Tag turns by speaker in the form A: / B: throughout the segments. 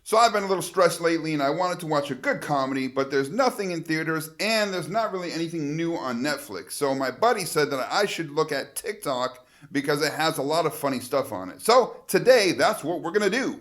A: So I've been a little stressed lately and I wanted to watch a good comedy, but there's nothing in theaters and there's not really anything new on Netflix. So my buddy said that I should look at TikTok because it has a lot of funny stuff on it. So today, that's what we're gonna do.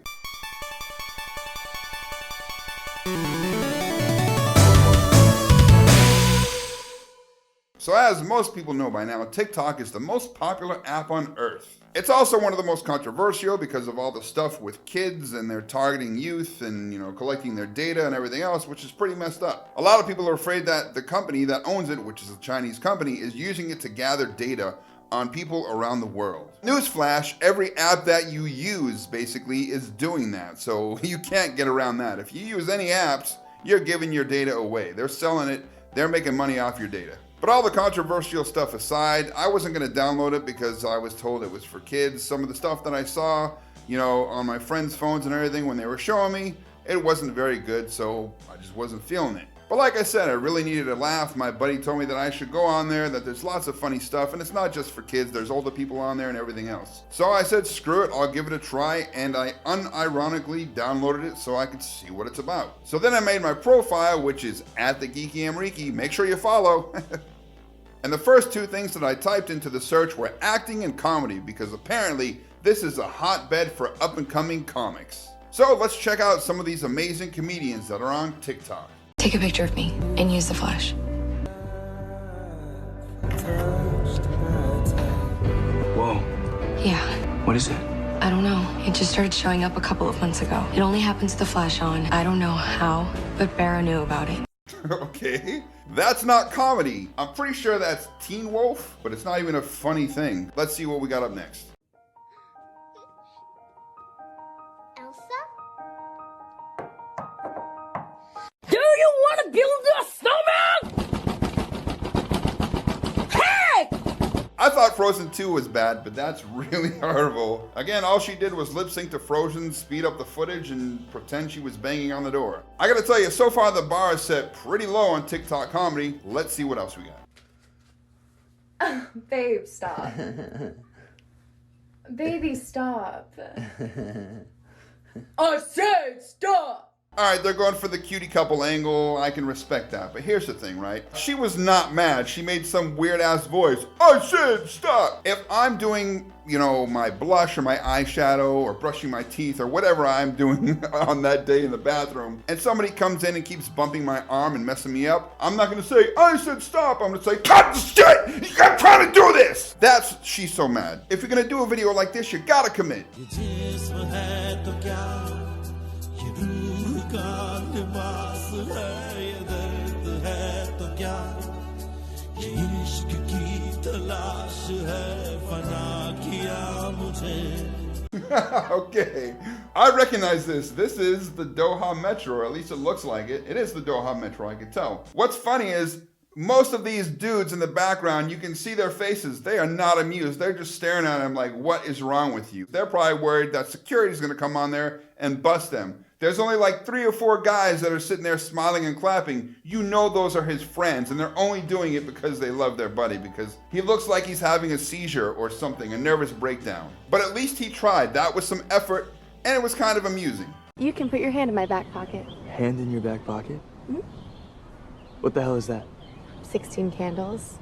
A: So as most people know by now, TikTok is the most popular app on earth. It's also one of the most controversial because of all the stuff with kids and they're targeting youth and, collecting their data and everything else, which is pretty messed up. A lot of people are afraid that the company that owns it, which is a Chinese company, is using it to gather data on people around the world. Newsflash, every app that you use basically is doing that, so you can't get around that. If you use any apps, you're giving your data away. They're selling it, they're making money off your data. But all the controversial stuff aside, I wasn't going to download it because I was told it was for kids. Some of the stuff that I saw, on my friends' phones and everything when they were showing me, it wasn't very good, so I just wasn't feeling it. But like I said, I really needed a laugh. My buddy told me that I should go on there, that there's lots of funny stuff, and it's not just for kids, there's older people on there and everything else. So I said, screw it, I'll give it a try, and I unironically downloaded it so I could see what it's about. So then I made my profile, which is at the Geeky Amreeki. Make sure you follow. And the first two things that I typed into the search were acting and comedy, because apparently this is a hotbed for up-and-coming comics. So let's check out some of these amazing comedians that are on TikTok.
B: Take a picture of me and use the flash.
C: Whoa.
B: Yeah.
C: What is it?
B: I don't know. It just started showing up a couple of months ago. It only happens with the flash on. I don't know how, but Barra knew about it.
A: Okay, that's not comedy. I'm pretty sure that's Teen Wolf, but it's not even a funny thing. Let's see what we got up next.
D: Elsa?
E: Do you want to build a snowman? Heck!
A: I thought Frozen 2 was bad, but that's really horrible. Again, all she did was lip sync to Frozen, speed up the footage, and pretend she was banging on the door. I gotta tell you, so far the bar is set pretty low on TikTok comedy. Let's see what else we got.
F: Babe, stop. Baby, stop.
E: I said stop!
A: Alright, they're going for the cutie couple angle. I can respect that. But here's the thing, right? She was not mad. She made some weird ass voice. I said stop! If I'm doing, my blush or my eyeshadow or brushing my teeth or whatever I'm doing on that day in the bathroom, and somebody comes in and keeps bumping my arm and messing me up, I'm not gonna say, I said stop. I'm gonna say, cut the shit! I'm trying to do this! She's so mad. If you're gonna do a video like this, you gotta commit. Okay, I recognize this. This is the Doha Metro, or at least it looks like it. It is the Doha Metro, I can tell. What's funny is most of these dudes in the background, you can see their faces. They are not amused. They're just staring at him like, what is wrong with you? They're probably worried that security is going to come on there and bust them. There's only like 3 or 4 guys that are sitting there smiling and clapping. Those are his friends, and they're only doing it because they love their buddy, because he looks like he's having a seizure or something, a nervous breakdown. But at least he tried. That was some effort, and it was kind of amusing.
G: You can put your hand in my back pocket.
C: Hand in your back pocket?
G: Mm-hmm.
C: What the hell is that?
G: 16 candles.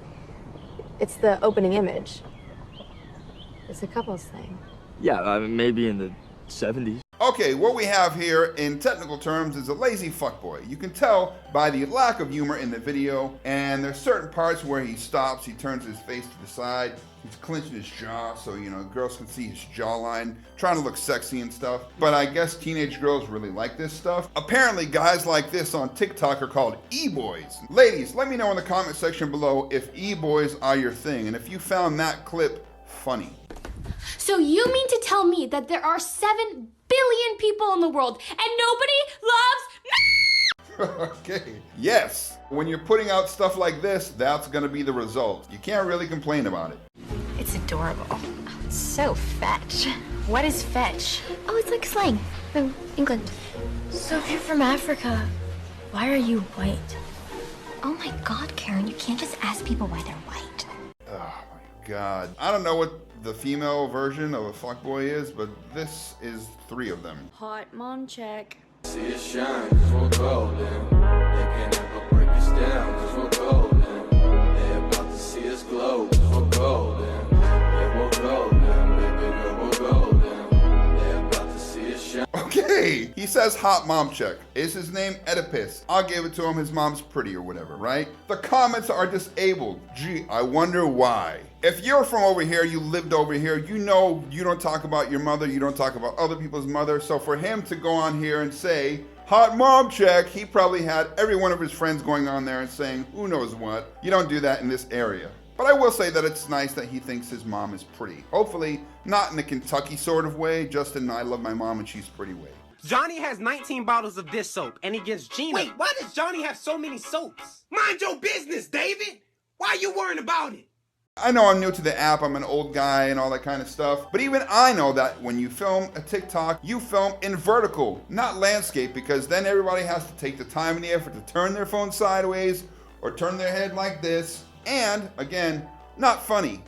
G: It's the opening image. It's a couples thing.
C: Yeah, maybe in the 70s.
A: Okay, what we have here in technical terms is a lazy fuckboy. You can tell by the lack of humor in the video, and there's certain parts where he stops, he turns his face to the side, he's clenching his jaw so, girls can see his jawline, trying to look sexy and stuff. But I guess teenage girls really like this stuff. Apparently, guys like this on TikTok are called e-boys. Ladies, let me know in the comment section below if e-boys are your thing, and if you found that clip funny.
D: So you mean to tell me that there are 7 billion people in the world and nobody loves me?
A: Okay, yes. When you're putting out stuff like this, that's gonna be the result. You can't really complain about it.
B: It's adorable. Oh, it's so fetch. What is fetch?
D: Oh, it's like slang from England.
B: So if you're from Africa, why are you white?
D: Oh my God, Karen, you can't just ask people why they're white.
A: Oh my God. I don't know what the female version of a fuckboy is, but this is 3 of them.
F: Hot mom check.
H: See it shine, cause we're golden. They can't ever break us down, cause we're golden. They about to see us glow, cause we're golden. Yeah, we're golden, baby girl, we're golden. They about to see us shine.
A: Okay, he says hot mom check. Is his name Oedipus? I'll give it to him, his mom's pretty or whatever, right? The comments are disabled. Gee, I wonder why. If you're from over here, you lived over here, you know you don't talk about your mother, you don't talk about other people's mother. So for him to go on here and say, hot mom check, he probably had every one of his friends going on there and saying, who knows what. You don't do that in this area. But I will say that it's nice that he thinks his mom is pretty. Hopefully, not in the Kentucky sort of way, just in I love my mom and she's pretty way.
I: Johnny has 19 bottles of this soap, and he gives Gina... Wait, why does Johnny have so many soaps? Mind your business, David! Why are you worrying about it?
A: I know I'm new to the app, I'm an old guy and all that kind of stuff, but even I know that when you film a TikTok, you film in vertical, not landscape, because then everybody has to take the time and the effort to turn their phone sideways or turn their head like this, and, again, not funny.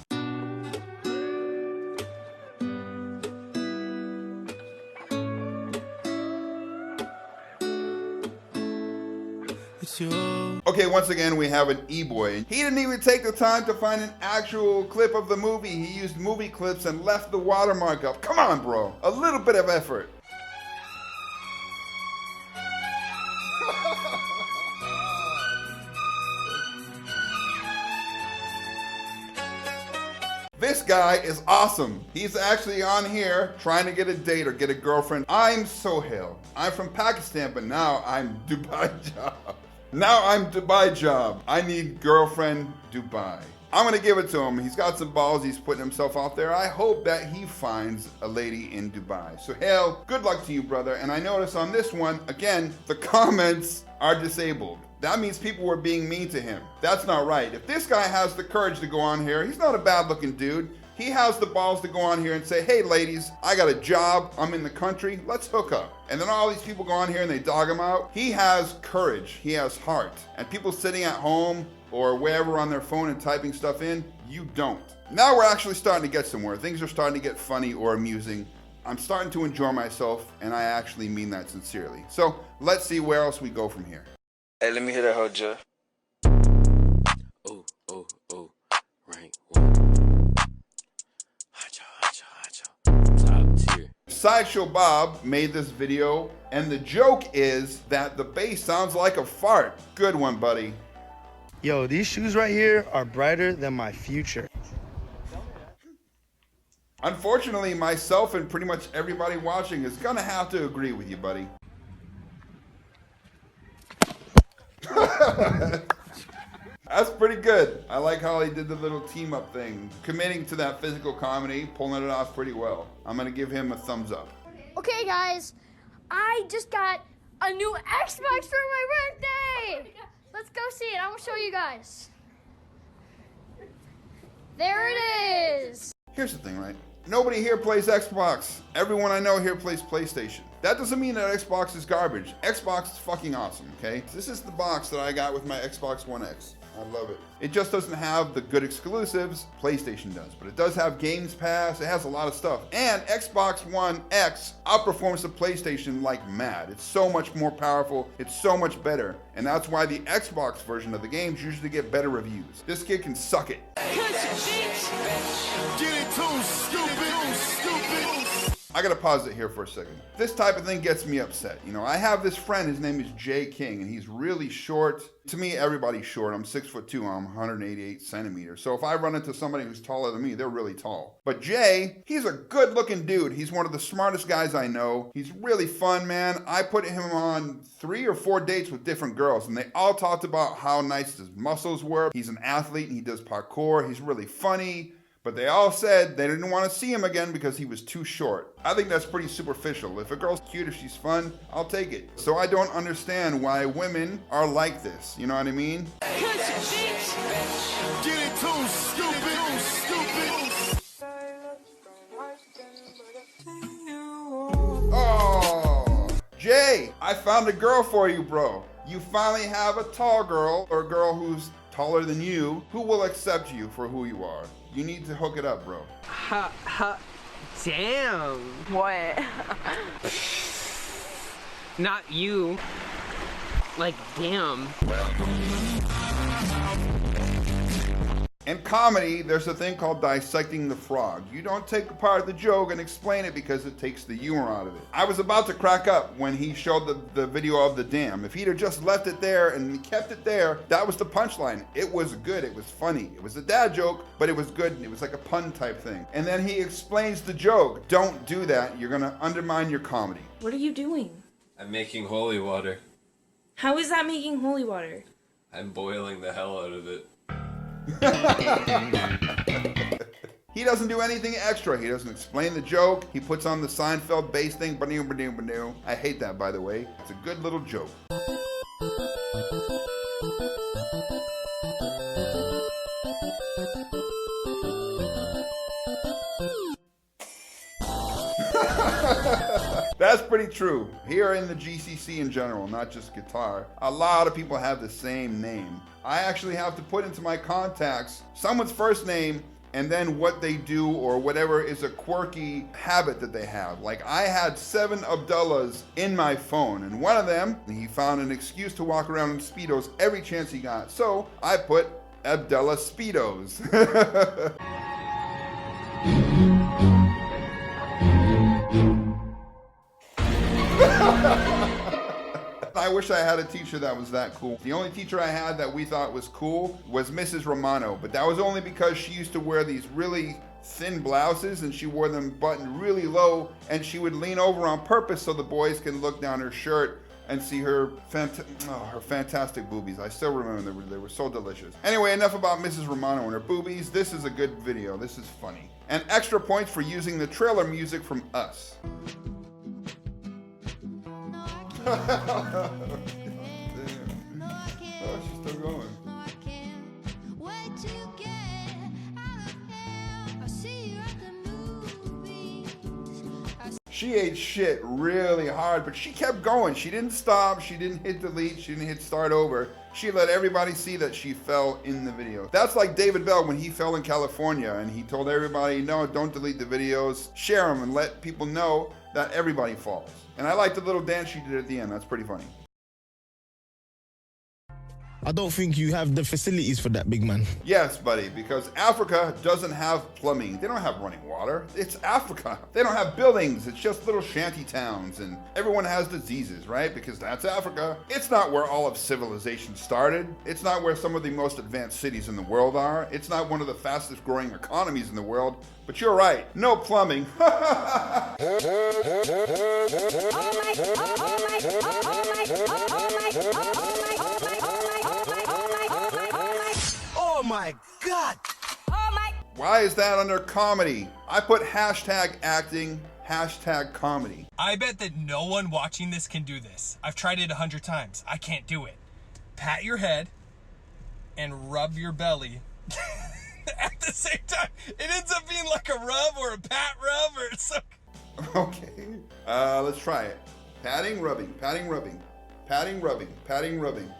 A: Okay, once again, we have an e-boy. He didn't even take the time to find an actual clip of the movie. He used movie clips and left the watermark up. Come on, bro. A little bit of effort. This guy is awesome. He's actually on here trying to get a date or get a girlfriend. I'm Sohail. I'm from Pakistan, but now I'm Dubai Job. Now I'm Dubai Job. I need girlfriend Dubai. I'm gonna give it to him. He's got some balls. He's putting himself out there. I hope that he finds a lady in Dubai. So Hale, good luck to you, brother. And I notice on this one, again, the comments are disabled. That means people were being mean to him. That's not right. If this guy has the courage to go on here, he's not a bad looking dude. He has the balls to go on here and say, hey ladies, I got a job, I'm in the country, let's hook up. And then all these people go on here and they dog him out. He has courage, he has heart. And people sitting at home or wherever on their phone and typing stuff in, you don't. Now we're actually starting to get somewhere. Things are starting to get funny or amusing. I'm starting to enjoy myself, and I actually mean that sincerely. So let's see where else we go from here.
H: Hey, let me hear that, Hoja.
J: Oh, rank one. Top tier.
A: Sideshow Bob made this video, and the joke is that the bass sounds like a fart. Good one, buddy.
K: Yo, these shoes right here are brighter than my future.
A: Unfortunately, myself and pretty much everybody watching is gonna have to agree with you, buddy. That's pretty good. I like how he did the little team up thing. Committing to that physical comedy, pulling it off pretty well. I'm gonna give him a thumbs up.
D: Okay, guys, I just got a new Xbox for my birthday. Let's go see it. I'm gonna show you guys. There it is.
A: Here's the thing, right? Nobody here plays Xbox. Everyone I know here plays PlayStation. That doesn't mean that Xbox is garbage. Xbox is fucking awesome, okay? This is the box that I got with my Xbox One X. I love it. It just doesn't have the good exclusives PlayStation does, but it does have Games Pass. It has a lot of stuff. And Xbox One X outperforms the PlayStation like mad. It's so much more powerful. It's so much better. And that's why the Xbox version of the games usually get better reviews. This kid can suck it. I gotta pause it here for a second. This type of thing gets me upset. You know, I have this friend, his name is Jay King, and he's really short. To me, everybody's short. I'm 6'2", I'm 188 centimeters. So if I run into somebody who's taller than me, they're really tall. But Jay, he's a good looking dude. He's one of the smartest guys I know. He's really fun, man. I put him on 3 or 4 dates with different girls, and they all talked about how nice his muscles were. He's an athlete and he does parkour. He's really funny. But they all said they didn't want to see him again because he was too short. I think that's pretty superficial. If a girl's cute, if she's fun, I'll take it. So I don't understand why women are like this. You know what I mean? Get it too stupid. Oh, Jay, I found a girl for you, bro. You finally have a tall girl or a girl who's taller than you who will accept you for who you are. You need to hook it up, bro.
I: Damn.
L: What?
I: Not you. Like, damn.
A: In comedy, there's a thing called dissecting the frog. You don't take apart the joke and explain it because it takes the humor out of it. I was about to crack up when he showed the video of the dam. If he'd have just left it there and kept it there, that was the punchline. It was good, it was funny. It was a dad joke, but it was good, and it was like a pun type thing. And then he explains the joke. Don't do that, you're gonna undermine your comedy.
F: What are you doing?
J: I'm making holy water.
F: How is that making holy water?
J: I'm boiling the hell out of it.
A: He doesn't do anything extra. He doesn't explain the joke. He puts on the Seinfeld bass thing. Ba-doo. I hate that, by the way. It's a good little joke. That's pretty true. Here in the GCC in general, not just guitar, a lot of people have the same name. I actually have to put into my contacts someone's first name and then what they do or whatever is a quirky habit that they have. Like I had 7 Abdullahs in my phone, and one of them, he found an excuse to walk around in Speedos every chance he got. So I put Abdullah Speedos. I wish I had a teacher that was that cool. The only teacher I had that we thought was cool was Mrs. Romano, but that was only because she used to wear these really thin blouses and she wore them buttoned really low, and she would lean over on purpose so the boys can look down her shirt and see her fantastic boobies. I still remember they were so delicious. Anyway, enough about Mrs. Romano and her boobies. This is a good video. This is funny. And extra points for using the trailer music from Us. Oh, she's still going. She ate shit really hard, but she kept going. She didn't stop. She didn't hit delete. She didn't hit start over. She let everybody see that she fell in the video. That's like David Bell when he fell in California and he told everybody, no, don't delete the videos. Share them and let people know that everybody falls. And I like the little dance she did at the end. That's pretty funny.
L: I don't think you have the facilities for that, big man.
A: Yes, buddy, because Africa doesn't have plumbing. They don't have running water. It's Africa. They don't have buildings. It's just little shanty towns, and everyone has diseases, right? Because that's Africa. It's not where all of civilization started. It's not where some of the most advanced cities in the world are. It's not one of the fastest growing economies in the world. But you're right, no plumbing.
K: Oh my God!
A: Why is that under comedy? I put hashtag acting, hashtag comedy.
M: I bet that no one watching this can do this. I've tried it 100 times. I can't do it. Pat your head and rub your belly at the same time. It ends up being like a rub or a pat rub or something.
A: Okay, let's try it. Patting, rubbing, patting, rubbing, patting, rubbing, patting, rubbing.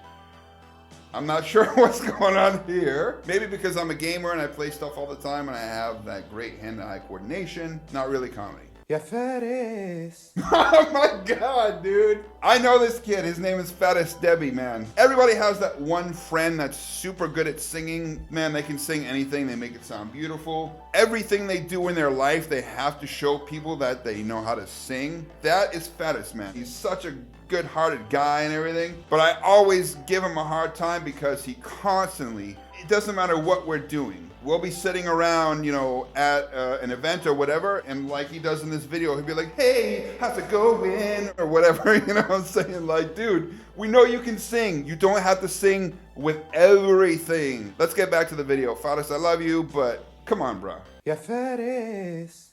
A: I'm not sure what's going on here. Maybe because I'm a gamer and I play stuff all the time and I have that great hand-to-eye coordination. Not really comedy.
K: Yeah, Faris.
A: Oh my God, dude. I know this kid. His name is Faris Debbie, man. Everybody has that one friend that's super good at singing. Man, they can sing anything. They make it sound beautiful. Everything they do in their life, they have to show people that they know how to sing. That is Faris, man. He's such a good-hearted guy and everything. But I always give him a hard time because he constantly, it doesn't matter what we're doing. We'll be sitting around, you know, at an event or whatever, and like he does in this video, he'll be like, hey, how's it going? Or whatever, you know what I'm saying? Like, dude, we know you can sing. You don't have to sing with everything. Let's get back to the video. Faris, I love you, but come on, bro.
K: Yeah, Faris.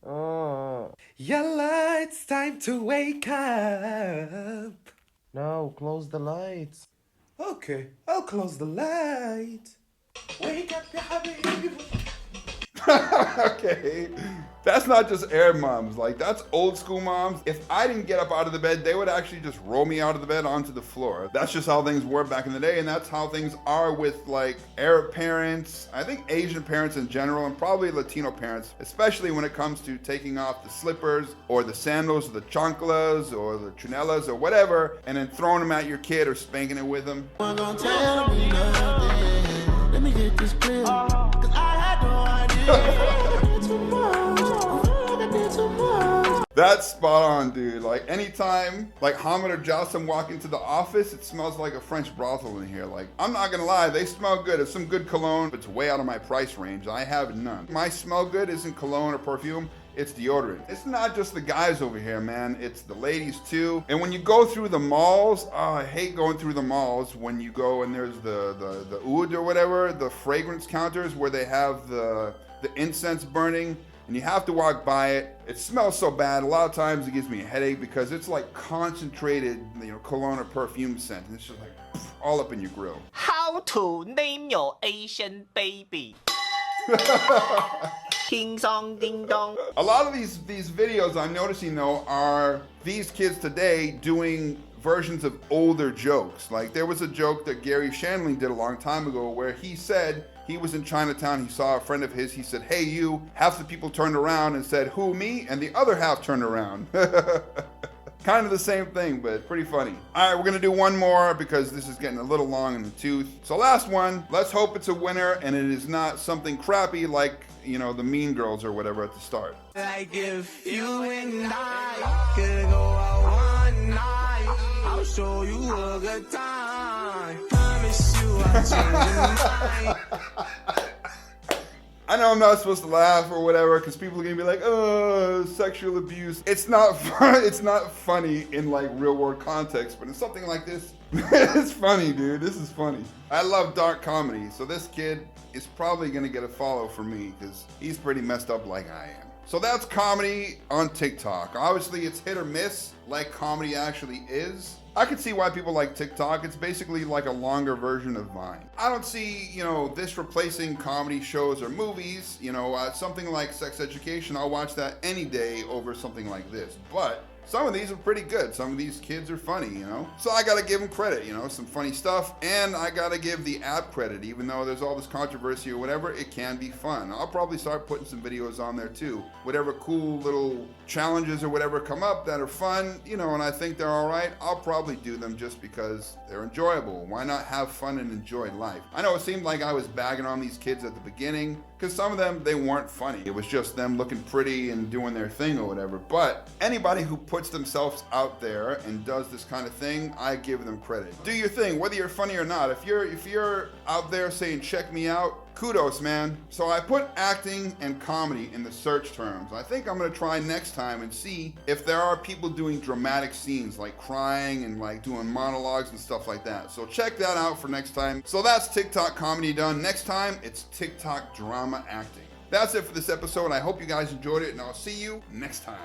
K: Oh. Yalla, it's time to wake up. No, close the lights. Okay, I'll close the light. Wake up, ya habibi.
A: Okay. That's not just Arab moms, like that's old school moms. If I didn't get up out of the bed, they would actually just roll me out of the bed onto the floor. That's just how things were back in the day, and that's how things are with like Arab parents, I think Asian parents in general, and probably Latino parents, especially when it comes to taking off the slippers or the sandals or the chanclas or the chunelas or whatever, and then throwing them at your kid or spanking it with them. Let me get this clear, 'cause I had no idea. That's spot on, dude. Like anytime like Hamid or Jassim walk into the office, it smells like a French brothel in here. Like, I'm not gonna lie, they smell good. It's some good cologne, but it's way out of my price range. I have none. My smell good isn't cologne or perfume. It's deodorant. It's not just the guys over here, man. It's the ladies too. And when you go through the malls, I hate going through the malls when you go and there's the oud or whatever, the fragrance counters where they have the incense burning. And you have to walk by it. It smells so bad. A lot of times it gives me a headache because it's like concentrated, cologne or perfume scent. And it's just like all up in your grill.
N: How to name your Asian baby? King song ding dong.
A: A lot of these videos I'm noticing though are these kids today doing versions of older jokes. Like there was a joke that Gary Shandling did a long time ago where he said he was in Chinatown, he saw a friend of his, he said, "Hey you," half the people turned around and said, "Who, me?" and the other half turned around. Kind of the same thing, but pretty funny. All right, we're gonna do one more because this is getting a little long in the tooth. So last one, let's hope it's a winner and it is not something crappy like, the Mean Girls or whatever at the start.
N: Like if you and I could go out one night, I'll show you a good time. Promise you I'll change your mind.
A: I know I'm not supposed to laugh or whatever because people are gonna be like, "Oh, sexual abuse." It's not fun. It's not funny in like real world context, but in something like this, it's funny, dude. This is funny. I love dark comedy, so this kid is probably gonna get a follow from me because he's pretty messed up like I am. So that's comedy on TikTok. Obviously, it's hit or miss, like comedy actually is. I can see why people like TikTok. It's basically like a longer version of Vine. I don't see, this replacing comedy shows or movies. Something like Sex Education, I'll watch that any day over something like this. But some of these are pretty good. Some of these kids are funny, So I gotta give them credit, some funny stuff. And I gotta give the app credit. Even though there's all this controversy or whatever, it can be fun. I'll probably start putting some videos on there too. Whatever cool little challenges or whatever come up that are fun, and I think they're all right, I'll probably do them just because they're enjoyable. Why not have fun and enjoy life? I know it seemed like I was bagging on these kids at the beginning, because some of them, they weren't funny. It was just them looking pretty and doing their thing or whatever. But anybody who puts themselves out there and does this kind of thing, I give them credit. Do your thing, whether you're funny or not. If you're out there saying, "Check me out," kudos, man. So I put acting and comedy in the search terms. I think I'm gonna try next time and see if there are people doing dramatic scenes, like crying and like doing monologues and stuff like that. So check that out for next time. So that's TikTok comedy done. Next time, it's TikTok drama acting. That's it for this episode. I hope you guys enjoyed it, and I'll see you next time.